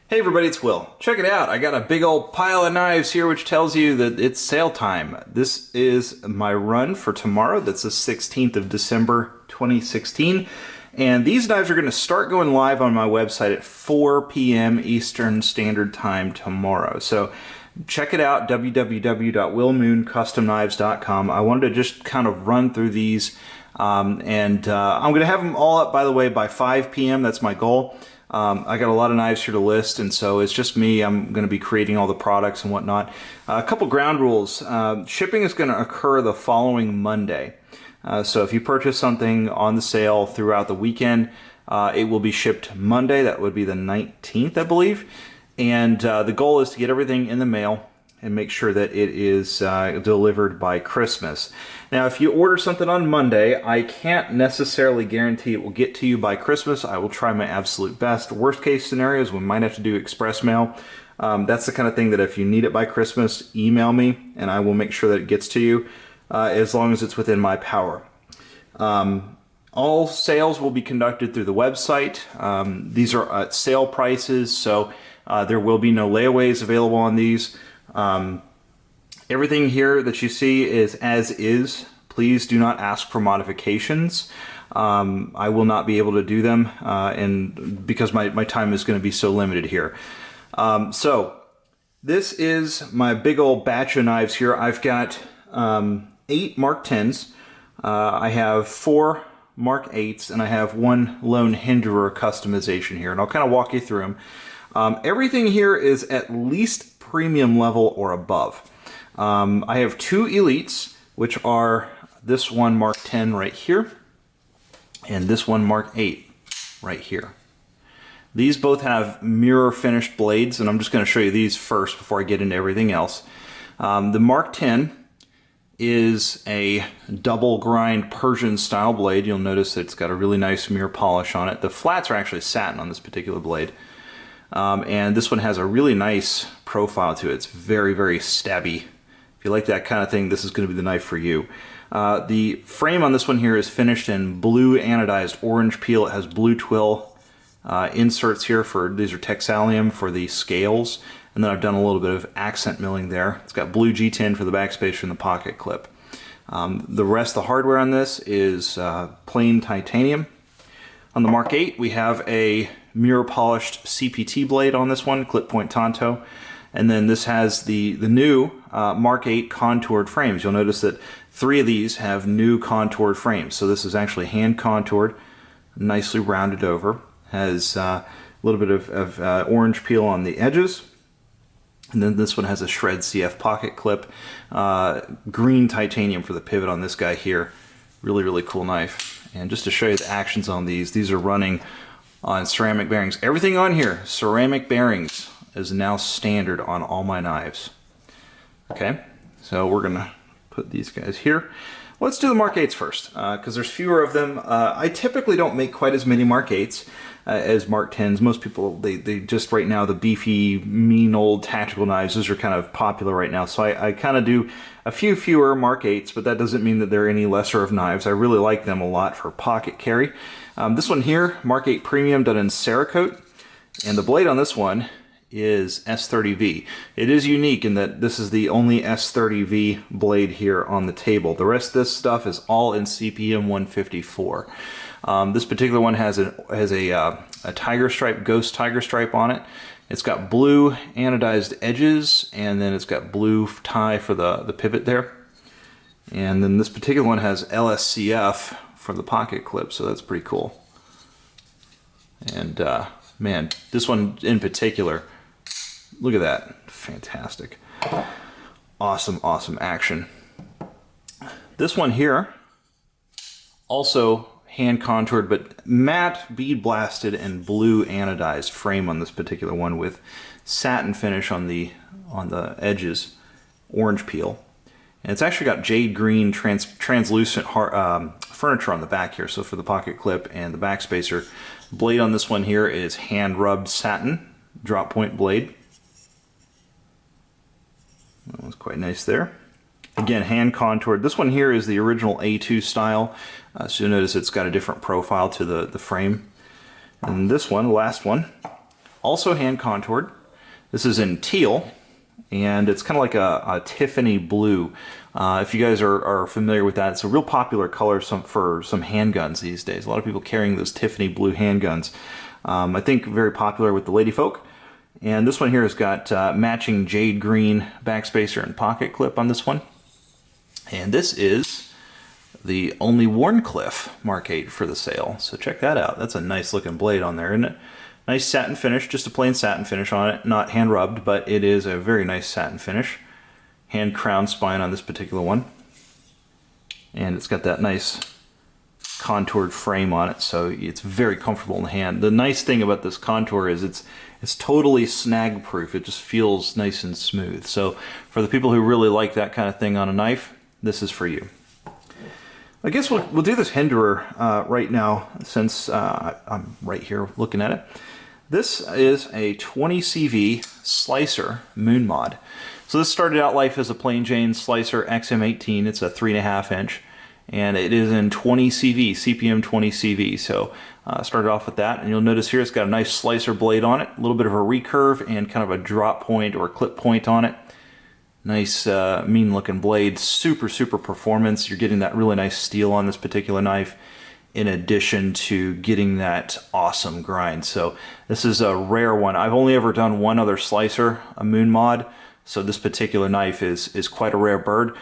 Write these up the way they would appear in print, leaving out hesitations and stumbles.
Hey everybody, it's Will. Check it out. I got a big old pile of knives here which tells you that it's sale time. This is my run for tomorrow. That's the 16th of December 2016. And these knives are going to start going live on my website at 4 p.m. Eastern Standard Time tomorrow. So check it out, www.willmooncustomknives.com. I wanted to just kind of run through these I'm going to have them all up, by the way, by 5 p.m. That's my goal. I got a lot of knives here to list, and so it's just me. I'm going to be creating all the products and whatnot. A couple ground rules. Shipping is going to occur the following Monday. So if you purchase something on the sale throughout the weekend, it will be shipped Monday. That would be the 19th, I believe. And the goal is to get everything in the mail and make sure that it is delivered by Christmas. Now, if you order something on Monday, I can't necessarily guarantee it will get to you by Christmas. I will try my absolute best. Worst case scenarios, we might have to do express mail. That's the kind of thing that if you need it by Christmas, email me and I will make sure that it gets to you as long as it's within my power. All sales will be conducted through the website. These are at sale prices, so there will be no layaways available on these. Everything here that you see is as is. Please do not ask for modifications. I will not be able to do them and because my time is going to be so limited here. So this is my big old batch of knives here. I've got 8 Mark 10s. I have 4 Mark 8s, and I have 1 Lone Hinderer customization here, and I'll kind of walk you through them. Everything here is at least premium level or above. I have 2 Elites, which are this one Mark 10 right here, and this one Mark 8 right here. These both have mirror finished blades, and I'm just going to show you these first before I get into everything else. The Mark 10 is a double grind Persian style blade. You'll notice that it's got a really nice mirror polish on it. The flats are actually satin on this particular blade. And this one has a really nice profile to it. It's very, very stabby. If you like that kind of thing, this is going to be the knife for you. The frame on this one here is finished in blue anodized orange peel. It has blue twill inserts here these are Texalium for the scales. And then I've done a little bit of accent milling there. It's got blue G10 for the backspacer and the pocket clip. The rest of the hardware on this is plain titanium. On the Mark 8, we have a mirror polished CPT blade on this one, clip point Tonto. And then this has the new Mark 8 contoured frames. You'll notice that 3 of these have new contoured frames. So this is actually hand contoured, nicely rounded over. Has a little bit of orange peel on the edges. And then this one has a Shred CF pocket clip. Green titanium for the pivot on this guy here. Really, really cool knife. And just to show you the actions on these are running on ceramic bearings. Everything on here, ceramic bearings, is now standard on all my knives. Okay, so we're gonna put these guys here. Let's do the Mark 8s first, because there's fewer of them. I typically don't make quite as many Mark 8s as Mark 10s. Most people, they just right now, the beefy, mean old tactical knives, those are kind of popular right now. So I kind of do a few fewer Mark 8s, but that doesn't mean that they're any lesser of knives. I really like them a lot for pocket carry. This one here, Mark 8 Premium, done in Cerakote, and the blade on this one is S30V. It is unique in that this is the only S30V blade here on the table. The rest of this stuff is all in CPM 154. This particular one has a tiger stripe, ghost tiger stripe on it. It's got blue anodized edges, and then it's got blue tie for the pivot there. And then this particular one has LSCF for the pocket clip, so that's pretty cool. And man, this one in particular, look at that. Fantastic. Awesome, awesome action. This one here, also hand contoured, but matte bead blasted and blue anodized frame on this particular one with satin finish on the edges, orange peel. And it's actually got jade green translucent furniture on the back here, so for the pocket clip and the backspacer. Blade on this one here is hand rubbed satin, drop point blade. That was quite nice there. Again, hand contoured. This one here is the original A2 style, so you'll notice it's got a different profile to the frame. And this one, the last one, Also hand contoured. This is in teal, and it's kind of like a Tiffany blue. If you guys are familiar with that, it's a real popular color for some handguns these days. A lot of people carrying those Tiffany blue handguns. I think very popular with the lady folk. And this one here has got matching jade green backspacer and pocket clip on this one. And this is the only Wharncliffe Mark 8 for the sale. So check that out. That's a nice looking blade on there, isn't it? Nice satin finish, just a plain satin finish on it, not hand rubbed, but it is a very nice satin finish. Hand crown spine on this particular one. And it's got that nice contoured frame on it, so it's very comfortable in the hand. The nice thing about this contour is it's totally snag proof. It just feels nice and smooth. So for the people who really like that kind of thing on a knife, this is for you. I guess we'll do this Hinderer right now, since I'm right here looking at it. This is a 20 CV slicer moon mod. So this started out life as a plain Jane slicer XM18. It's a 3.5 inch, and it is in 20 CV, CPM 20 CV. So started off with that, and you'll notice here it's got a nice slicer blade on it, a little bit of a recurve and kind of a drop point or clip point on it. Nice mean looking blade, super performance. You're getting that really nice steel on this particular knife, in addition to getting that awesome grind. So this is a rare one. I've only ever done one other slicer, a moon mod, so this particular knife is quite a rare bird.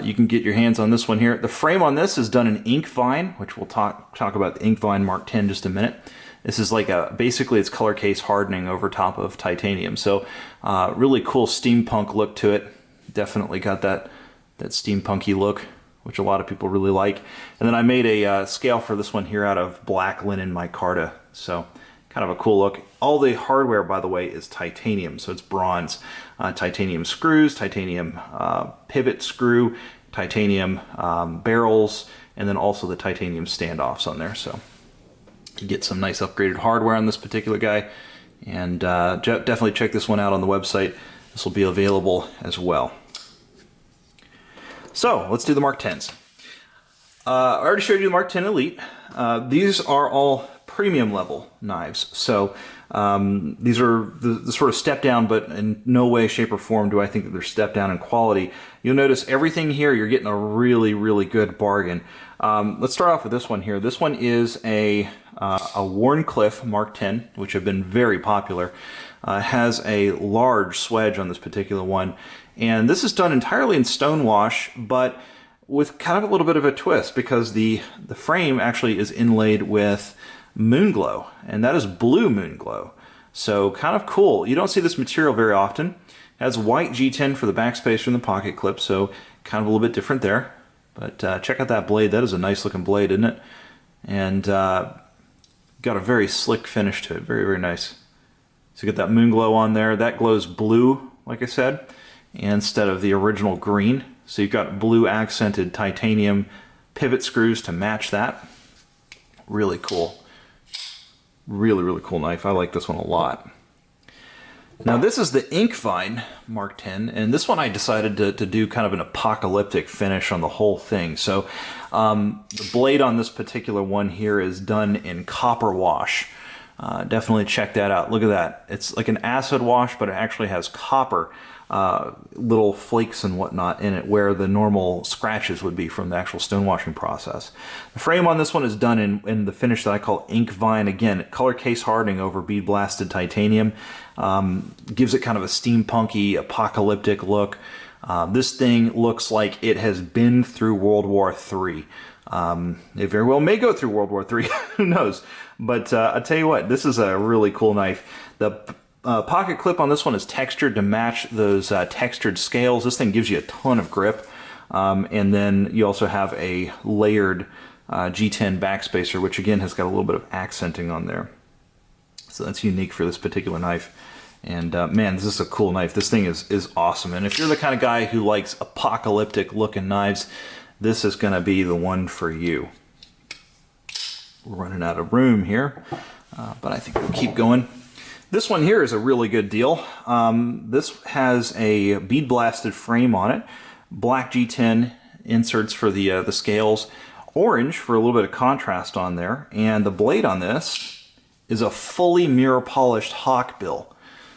You can get your hands on this one here. The frame on this is done in Inkvine, which we'll talk about the Inkvine Mark 10 in just a minute. This is like basically it's color case hardening over top of titanium. So really cool steampunk look to it. Definitely got that steampunky look, which a lot of people really like. And then I made a scale for this one here out of black linen micarta. So kind of a cool look. All the hardware, by the way, is titanium, so it's bronze. Titanium screws, titanium pivot screw, titanium barrels, and then also the titanium standoffs on there. So you get some nice upgraded hardware on this particular guy. And definitely check this one out on the website. This will be available as well. So let's do the Mark 10s. I already showed you the Mark 10 Elite. These are all premium level knives. So these are the sort of step down, but in no way, shape, or form do I think that they're step down in quality. You'll notice everything here, you're getting a really good bargain. Let's start off with this one here. This one is a Wharncliffe Mark 10, which have been very popular. Has a large swedge on this particular one, and this is done entirely in stonewash, but with kind of a little bit of a twist, because the frame actually is inlaid with Moonglow, and that is blue Moonglow. So kind of cool. You don't see this material very often. It has white G10 for the backspacer and the pocket clip, so kind of a little bit different there. But check out that blade. That is a nice looking blade, isn't it? And got a very slick finish to it. Very nice. So you get that Moonglow on there. That glows blue, like I said, instead of the original green. So you've got blue accented titanium pivot screws to match that. Really cool. Really cool knife. I like this one a lot. Now this is the Inkvine Mark 10, and this one I decided to do kind of an apocalyptic finish on the whole thing. So the blade on this particular one here is done in copper wash. Definitely check that out. Look at that. It's like an acid wash, but it actually has copper little flakes and whatnot in it, where the normal scratches would be from the actual stone washing process. The frame on this one is done in the finish that I call Inkvine. Again, color case hardening over bead blasted titanium. Gives it kind of a steampunky, apocalyptic look. This thing looks like it has been through World War III. It very well may go through World War III, who knows. But I'll tell you what, this is a really cool knife. The pocket clip on this one is textured to match those textured scales. This thing gives you a ton of grip. And then you also have a layered G10 backspacer, which again has got a little bit of accenting on there. So that's unique for this particular knife. And man, this is a cool knife. This thing is awesome. And if you're the kind of guy who likes apocalyptic looking knives, this is going to be the one for you. We're running out of room here, but I think we'll keep going. This one here is a really good deal. This has a bead blasted frame on it, black G10 inserts for the scales, orange for a little bit of contrast on there, and the blade on this is a fully mirror polished hawkbill.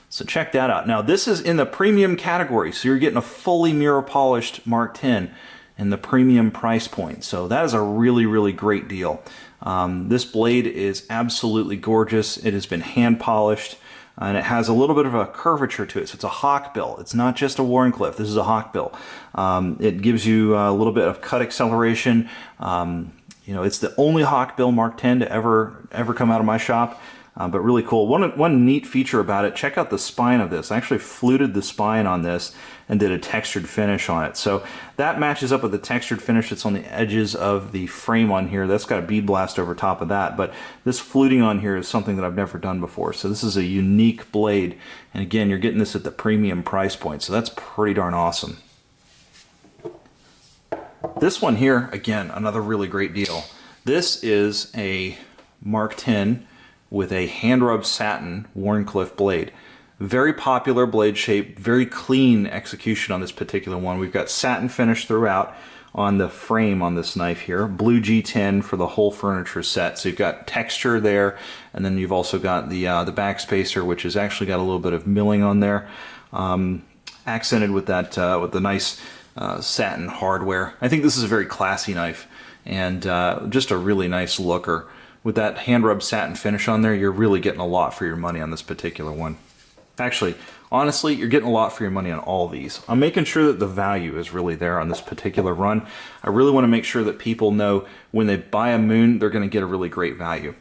So check that out. Now this is in the premium category, so you're getting a fully mirror polished Mark X in the premium price point. So that is a really, really great deal. This blade is absolutely gorgeous. It has been hand polished, and it has a little bit of a curvature to it. So it's a hawkbill. It's not just a Wharncliffe. This is a hawkbill. It gives you a little bit of cut acceleration. You know, it's the only hawkbill Mark X to ever come out of my shop. But really cool. One neat feature about it, check out the spine of this. I actually fluted the spine on this and did a textured finish on it. So that matches up with the textured finish that's on the edges of the frame on here. That's got a bead blast over top of that. But this fluting on here is something that I've never done before. So this is a unique blade. And again, you're getting this at the premium price point. So that's pretty darn awesome. This one here, again, another really great deal. This is a Mark X with a hand rub satin Wharncliffe blade. Very popular blade shape, very clean execution on this particular one. We've got satin finish throughout on the frame on this knife here. Blue G10 for the whole furniture set. So you've got texture there, and then you've also got the back spacer, which has actually got a little bit of milling on there, accented with that with the nice satin hardware. I think this is a very classy knife, and just a really nice looker. With that hand rub satin finish on there, you're really getting a lot for your money on this particular one. Actually, honestly, you're getting a lot for your money on all these. I'm making sure that the value is really there on this particular run. I really want to make sure that people know when they buy a Moon, they're going to get a really great value.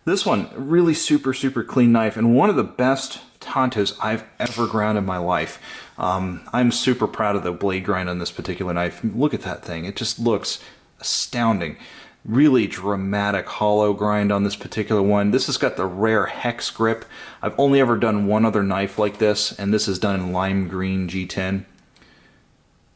This one, really super, super clean knife, and one of the best Tantos I've ever ground in my life. I'm super proud of the blade grind on this particular knife. Look at that thing. It just looks astounding. Really dramatic hollow grind on this particular one. This has got the rare hex grip. I've only ever done one other knife like this, and this is done in lime green G10.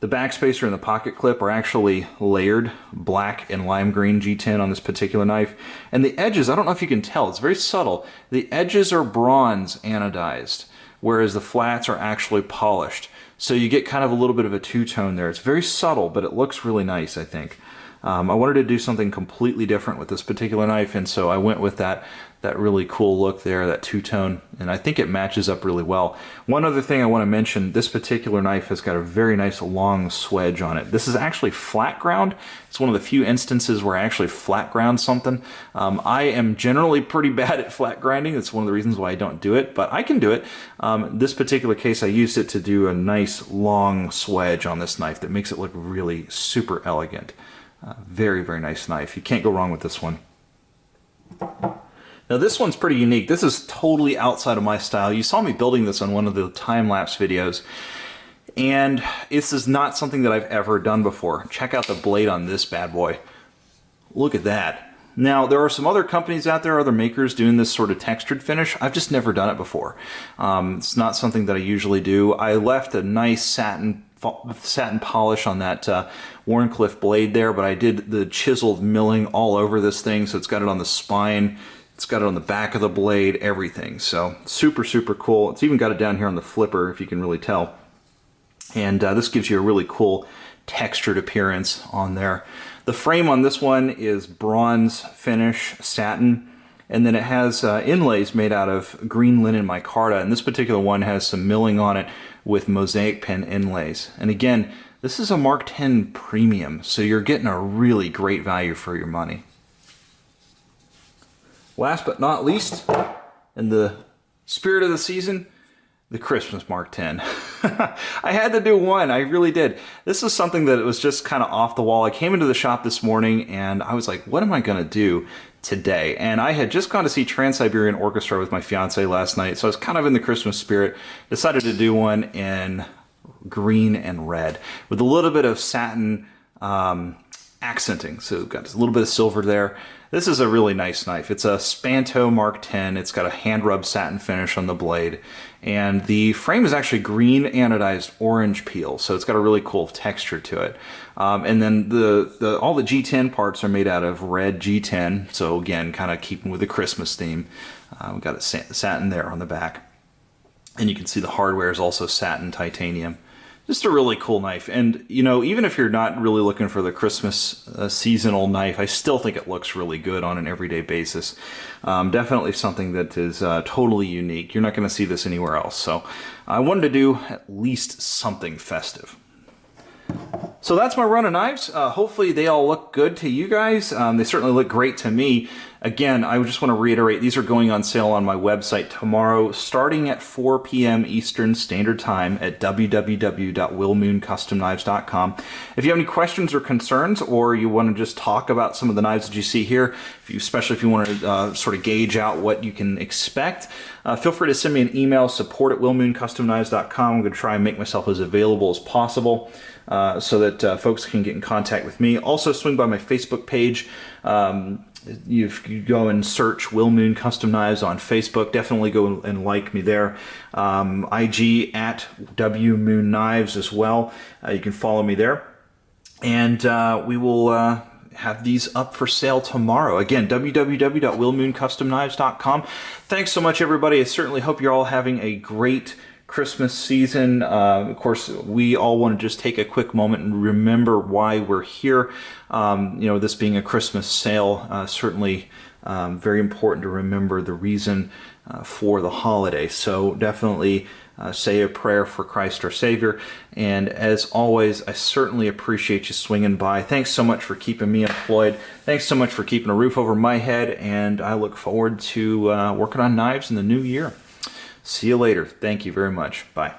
The backspacer and the pocket clip are actually layered black and lime green G10 on this particular knife. And the edges, I don't know if you can tell, it's very subtle. The edges are bronze anodized, whereas the flats are actually polished. So you get kind of a little bit of a two-tone there. It's very subtle, but it looks really nice, I think. I wanted to do something completely different with this particular knife, and so I went with that really cool look there, that two-tone, and I think it matches up really well. One other thing I want to mention, this particular knife has got a very nice long swedge on it. This is actually flat ground. It's one of the few instances where I actually flat ground something. I am generally pretty bad at flat grinding. That's one of the reasons why I don't do it, but I can do it. This particular case, I used it to do a nice long swedge on this knife that makes it look really super elegant. Very, very nice knife. You can't go wrong with this one. Now this one's pretty unique. This is totally outside of my style. You saw me building this on one of the time-lapse videos, and this is not something that I've ever done before. Check out the blade on this bad boy. Look at that. Now there are some other companies out there, other makers doing this sort of textured finish. I've just never done it before. It's not something that I usually do. I left a nice satin polish on that Wharncliffe blade there, but I did the chiseled milling all over this thing, so it's got it on the spine, it's got it on the back of the blade, everything. So super, super cool. It's even got it down here on the flipper, if you can really tell. And this gives you a really cool textured appearance on there. The frame on this one is bronze finish satin, and then it has inlays made out of green linen micarta, and this particular one has some milling on it with mosaic pen inlays. And again, this is a Mark X Premium, so you're getting a really great value for your money. Last but not least, in the spirit of the season, the Christmas Mark X. I had to do one, I really did. This is something that was just kind of off the wall. I came into the shop this morning and I was like, what am I gonna do today? And I had just gone to see Trans-Siberian Orchestra with my fiance last night, so I was kind of in the Christmas spirit. Decided to do one in green and red with a little bit of satin accenting. So we've got a little bit of silver there. This is a really nice knife. It's a Spanto Mark X. It's got a hand rub satin finish on the blade. And the frame is actually green anodized orange peel, so it's got a really cool texture to it. And then all the G10 parts are made out of red G10, so again, kind of keeping with the Christmas theme. We've got a satin there on the back. And you can see the hardware is also satin titanium. Just a really cool knife. And, you know, even if you're not really looking for the Christmas seasonal knife, I still think it looks really good on an everyday basis. Definitely something that is totally unique. You're not going to see this anywhere else. So I wanted to do at least something festive. So that's my run of knives. Hopefully they all look good to you guys. They certainly look great to me. Again, I just want to reiterate, these are going on sale on my website tomorrow, starting at 4 p.m. Eastern Standard Time at www.willmooncustomknives.com. If you have any questions or concerns, or you want to just talk about some of the knives that you see here, especially if you want to sort of gauge out what you can expect, feel free to send me an email, support@willmooncustomknives.com. I'm going to try and make myself as available as possible so that folks can get in contact with me. Also, swing by my Facebook page. You go and search Will Moon Custom Knives on Facebook. Definitely go and like me there. IG at W Moon Knives as well. You can follow me there. And we will have these up for sale tomorrow. Again, www.willmooncustomknives.com. Thanks so much, everybody. I certainly hope you're all having a great Christmas season. Of course, we all want to just take a quick moment and remember why we're here. You know, this being a Christmas sale, certainly very important to remember the reason for the holiday. So definitely say a prayer for Christ our Savior. And as always, I certainly appreciate you swinging by. Thanks so much for keeping me employed. Thanks so much for keeping a roof over my head. And I look forward to working on knives in the new year. See you later. Thank you very much. Bye.